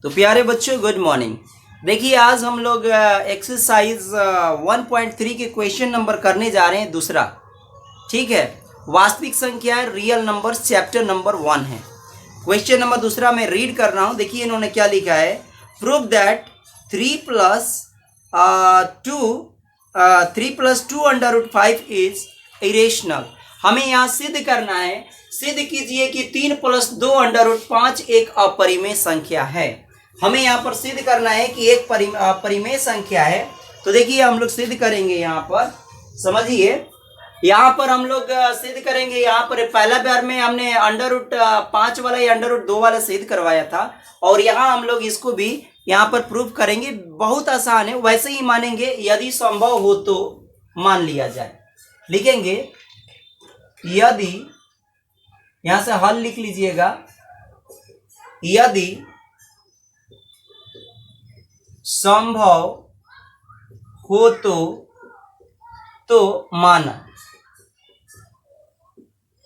तो प्यारे बच्चों गुड मॉर्निंग। देखिए आज हम लोग एक्सरसाइज 1.3 के क्वेश्चन नंबर करने जा रहे हैं दूसरा। ठीक है, वास्तविक संख्या है रियल नंबर चैप्टर नंबर 1 है। क्वेश्चन नंबर दूसरा मैं रीड कर रहा हूँ। देखिए इन्होंने क्या लिखा है, प्रूव दैट 3 + 2 √5 इज इरेशनल। हमें यहाँ सिद्ध करना है, सिद्ध कीजिए कि 3 + 2 √5 एक अपरिमेय संख्या है। हमें यहाँ पर सिद्ध करना है कि एक परिमेय संख्या है। तो देखिए हम लोग सिद्ध करेंगे, यहाँ पर समझिए, यहाँ पर हम लोग सिद्ध करेंगे। यहाँ पर पहला बार में हमने √5 वाला या √2 वाला सिद्ध करवाया था, और यहाँ हम लोग इसको भी यहाँ पर प्रूव करेंगे। बहुत आसान है, वैसे ही मानेंगे, यदि संभव हो तो मान लिया जाए। लिखेंगे यदि, यहां से हल लिख लीजिएगा, यदि संभव हो तो माना।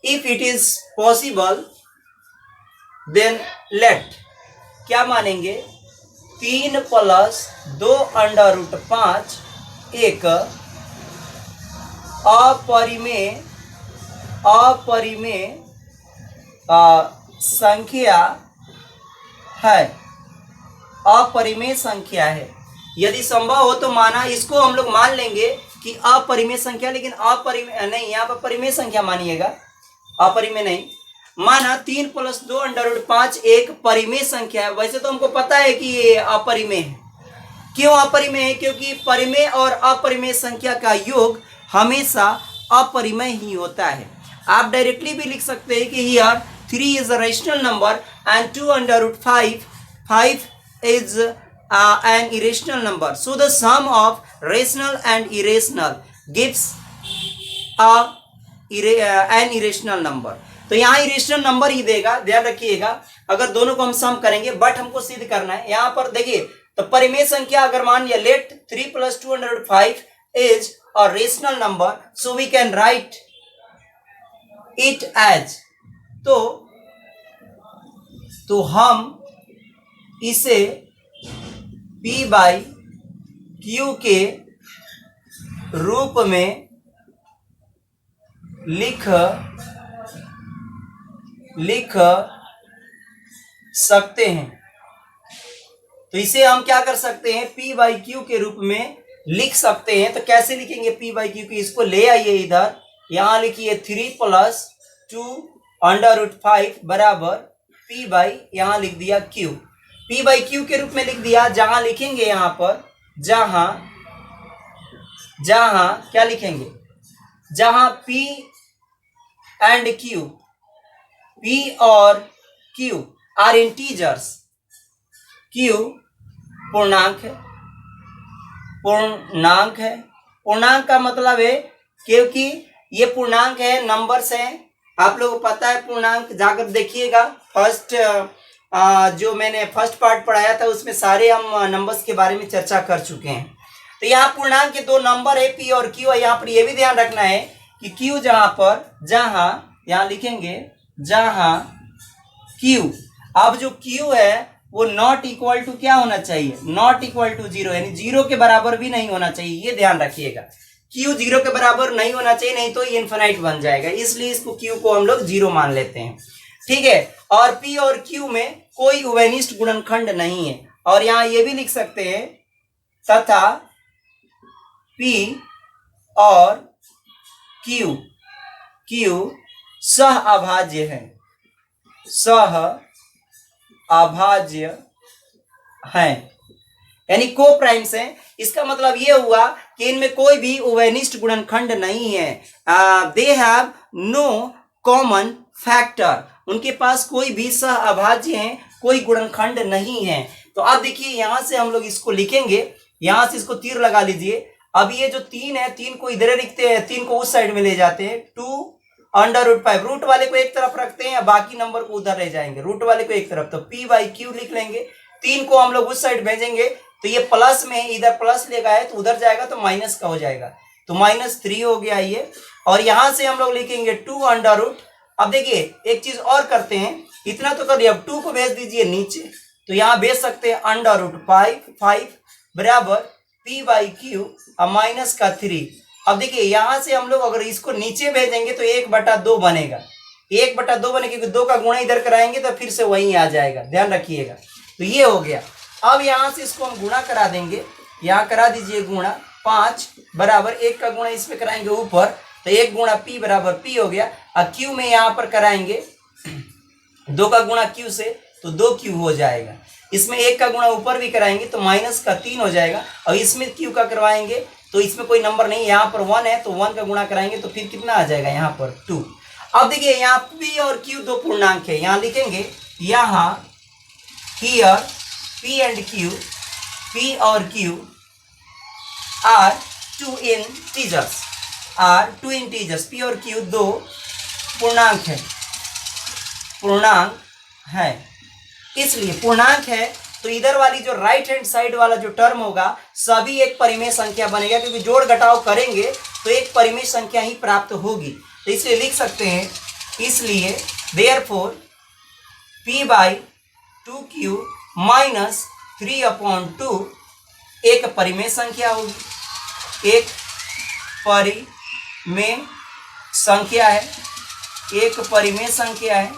If it is possible then let, क्या मानेंगे, 3 + 2 √5 एक अपरिमेय संख्या है। अपरिमेय संख्या है, यदि संभव हो तो माना। इसको हम लोग मान लेंगे कि अपरिमेय संख्या, लेकिन अपरिमेय नहीं, यहाँ पर परिमेय संख्या मानिएगा, अपरिमेय नहीं माना। 3 + 2 √5 एक परिमेय संख्या है। वैसे तो हमको पता है कि ये अपरिमेय है। क्यों अपरिमेय है? क्योंकि परिमेय और अपरिमेय संख्या का योग हमेशा अपरिमेय ही होता है। आप डायरेक्टली भी लिख सकते हैं कि here 3 is a rational number and 2 √5 is an irrational number. So the sum of rational and irrational gives an irrational number. तो यहाँ इरेशनल नंबर ही देगा, ध्यान रखिएगा। अगर दोनों को हम सम करेंगे, बट हमको सिद्ध करना है। यहाँ पर देखिए, तो परिमेय संख्या अगर मान लिया, late 3 + 2 √5 is a rational number, so we can write it as, तो हम इसे P/Q के रूप में लिख सकते हैं। तो इसे हम क्या कर सकते हैं, P/Q के रूप में लिख सकते हैं। तो कैसे लिखेंगे P/Q की? इसको ले आइए इधर, यहां लिखिए 3 + 2 √5 बराबर P/, यहां लिख दिया Q। P/Q के रूप में लिख दिया। जहां लिखेंगे, यहां पर जहां क्या लिखेंगे, जहां P एंड Q, P और Q आर इंटीजर्स, Q पूर्णांक है। पूर्णांक का मतलब है, क्योंकि ये पूर्णांक है, नंबर्स हैं। आप लोगों को पता है पूर्णांक, जाकर देखिएगा फर्स्ट जो मैंने फर्स्ट पार्ट पढ़ाया था, उसमें सारे हम नंबर्स के बारे में चर्चा कर चुके हैं। तो यहाँ पूर्णांक के दो नंबर है, P और Q। यहाँ पर यह भी ध्यान रखना है कि Q यहाँ लिखेंगे, जहां Q, अब जो Q है वो नॉट इक्वल टू क्या होना चाहिए, नॉट इक्वल टू 0, यानी 0 के बराबर भी नहीं होना चाहिए। ये ध्यान रखिएगा, Q 0 के बराबर नहीं होना चाहिए, नहीं तो ये इनफिनाइट बन जाएगा। इसलिए इसको Q को हम लोग 0 मान लेते हैं। ठीक है, और P और Q में कोई उभयनिष्ठ गुणनखंड नहीं है। और यहां ये भी लिख सकते हैं, तथा P और Q सह अभाज्य है, यानी को प्राइम्स हैं। इसका मतलब ये हुआ कि इनमें कोई भी उभयनिष्ठ गुणनखंड नहीं है। They have no common factor, उनके पास कोई भी सह अभाज्य है, कोई गुणनखंड नहीं है। तो अब देखिए, यहां से हम लोग इसको लिखेंगे, यहां से इसको तीर लगा लीजिए। अब ये जो 3 है, 3 को इधर लिखते हैं, 3 को उस साइड में ले जाते हैं। 2 √5, रूट वाले को एक तरफ रखते हैं, बाकी नंबर को उधर ले जाएंगे, रूट वाले को एक तरफ। तो P/Q लिख लेंगे। 3 को हम लोग उस साइड भेजेंगे, तो ये प्लस में, इधर प्लस ले गए तो उधर जाएगा, तो माइनस का हो जाएगा, तो -3 हो गया ये। और यहां से हम लोग लिखेंगे 2 √ अब देखिए एक चीज और करते हैं, इतना तो कर दिया, अब 2 को भेज दीजिए नीचे, तो यहाँ भेज सकते हैं अंडर रूट 5 बराबर पी बाई क्यू माइनस का 3। अब देखिए यहां से हम लोग अगर इसको नीचे भेजेंगे तो 1/2 बनेगा, 1/2 बनेगा, क्योंकि 2 का गुणा इधर कराएंगे तो फिर से वहीं आ जाएगा, ध्यान रखिएगा। तो ये हो गया। अब यहां से इसको हम गुणा करा देंगे, यहाँ करा दीजिए गुणा, 5 बराबर 1 का गुणा इसमें कराएंगे ऊपर, तो 1 गुणा पी बराबर पी हो गया। और क्यू में यहाँ पर कराएंगे 2 का गुणा क्यू से तो 2 क्यू हो जाएगा। इसमें 1 का गुणा ऊपर भी कराएंगे तो माइनस का 3 हो जाएगा। और इसमें क्यू का करवाएंगे तो इसमें कोई नंबर नहीं, यहाँ पर 1 है तो 1 का गुणा कराएंगे तो फिर कितना आ जाएगा यहाँ पर 2। अब देखिए यहाँ पी और क्यू दो पूर्णांक है, यहाँ लिखेंगे यहाँ here P and Q, P और Q are two integers, P और क्यू दो पूर्णांक है, इसलिए पूर्णांक है तो इधर वाली जो राइट हैंड साइड वाला जो टर्म होगा सभी एक परिमेय संख्या बनेगा, क्योंकि जोड़ घटाव करेंगे तो एक परिमेय संख्या ही प्राप्त होगी। तो इसलिए लिख सकते हैं, इसलिए therefore p by 2q minus 3/2 एक परिमेय संख्या होगी, एक परिमेय संख्या है, एक परिमेय संख्या है।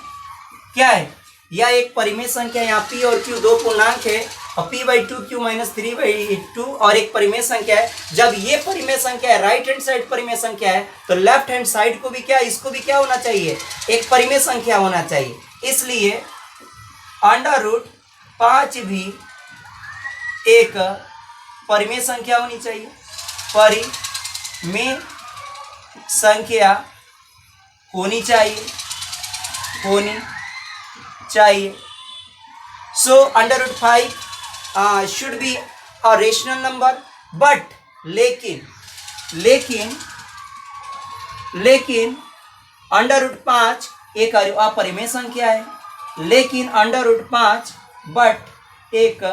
क्या है यह? एक परिमेय संख्या। यहाँ p और q दो पूर्णांक है और p बाई 2q माइनस 3/2 और एक परिमेय संख्या है। जब ये परिमेय संख्या है, राइट हैंड साइड परिमेय संख्या है, तो लेफ्ट हैंड साइड को भी क्या, इसको भी क्या होना चाहिए, एक परिमेय संख्या होना चाहिए। इसलिए अंडर रूट 5 भी एक परिमेय संख्या होनी चाहिए, परिमेय संख्या होनी चाहिए। So under root 5 should be a rational number, but लेकिन अंडर रूट 5 एक अपरिमेय संख्या है, लेकिन अंडर रूट 5 बट एक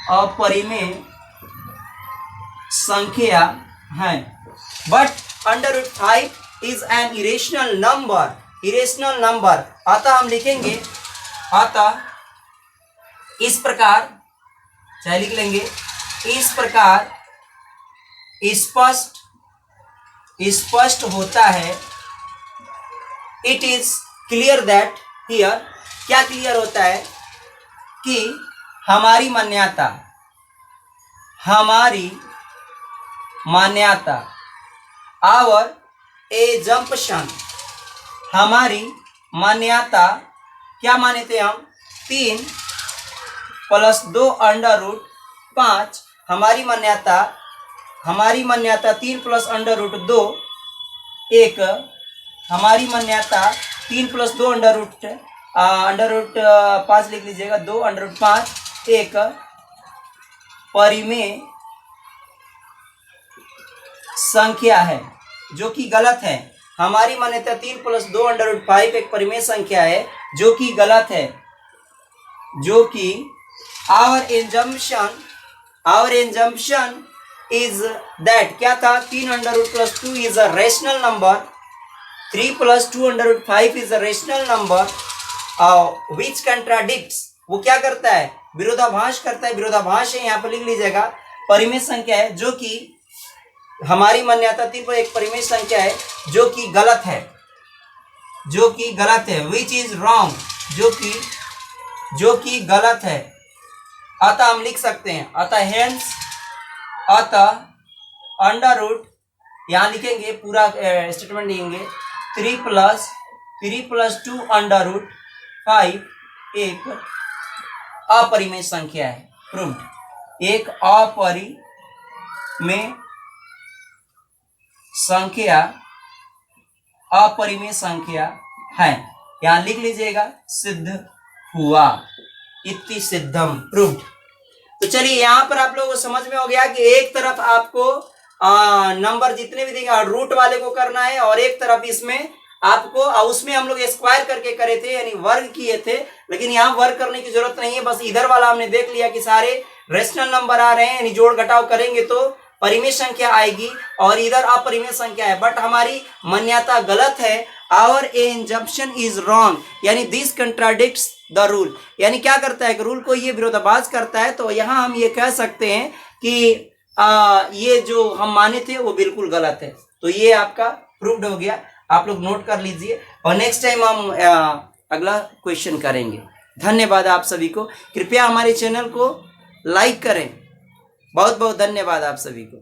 अपरिमेय संख्या है। But under root 5 is an irrational number. अतः हम लिखेंगे, अतः इस प्रकार, चाहे लिख लेंगे इस प्रकार स्पष्ट होता है। It is clear that here, क्या क्लियर होता है कि हमारी मान्यता आवर एजम्पशन, हमारी मान्यता, क्या माने थे हम, 3 + 2 अंडर रूट 5, हमारी मान्यता 3 + अंडर रूट 2 एक, हमारी मान्यता 3 + 2 अंडर रूट 5 लिख लीजिएगा, 2 अंडर रूट 5 एक परिमेय संख्या है, जो कि गलत है। हमारी मान्यता 3 + 2 अंडर रूट 5 एक परिमेय संख्या है, जो कि गलत है, जो कि आवर एजम्पशन इज दैट, क्या था, 3 under root + 2 is a rational number, 3 + 2 under root 5 is a rational number which contradicts, वो क्या करता है, विरोधाभास करता है, विरोधाभास है, यहाँ पर लिख लीजिएगा, परिमेय संख्या है, जो कि हमारी मान्यता 3 पर एक परिमेय संख्या है, जो कि गलत है, विच इज रॉन्ग, जो कि गलत है। अतः हम लिख सकते हैं, अतः अंडर रूट, यहाँ लिखेंगे पूरा स्टेटमेंट लिखेंगे, 3 + 2 अंडर रूट 5 एक अपरिमेय संख्या है, प्रूव्ड, एक अपरिमेय संख्या है। यहां लिख लीजिएगा, सिद्ध हुआ, इति सिद्धम, प्रूव्ड। तो चलिए यहां पर आप लोगों को समझ में हो गया कि एक तरफ आपको नंबर जितने भी देंगे रूट वाले को करना है, और एक तरफ इसमें आपको, उसमें हम लोग स्क्वायर करके करे थे, यानी वर्ग किए थे, लेकिन यहाँ वर्ग करने की जरूरत नहीं है। बस इधर वाला हमने देख लिया कि सारे रेशनल नंबर आ रहे हैं, यानी जोड़ घटाव करेंगे तो परिमेय संख्या आएगी और इधर अपरिमेय संख्या है, बट हमारी मान्यता गलत है। आवर इंजम्पशन इज रॉन्ग, यानी दिस कंट्राडिक्ट्स द रूल, यानी क्या करता है कि रूल को ये विरोधाभास करता है। तो यहाँ हम ये कह सकते हैं कि ये जो हम माने थे वो बिल्कुल गलत है। तो ये आपका प्रूव्ड हो गया, आप लोग नोट कर लीजिए और नेक्स्ट टाइम हम अगला क्वेश्चन करेंगे। धन्यवाद आप सभी को, कृपया हमारे चैनल को लाइक करें। बहुत बहुत धन्यवाद आप सभी को।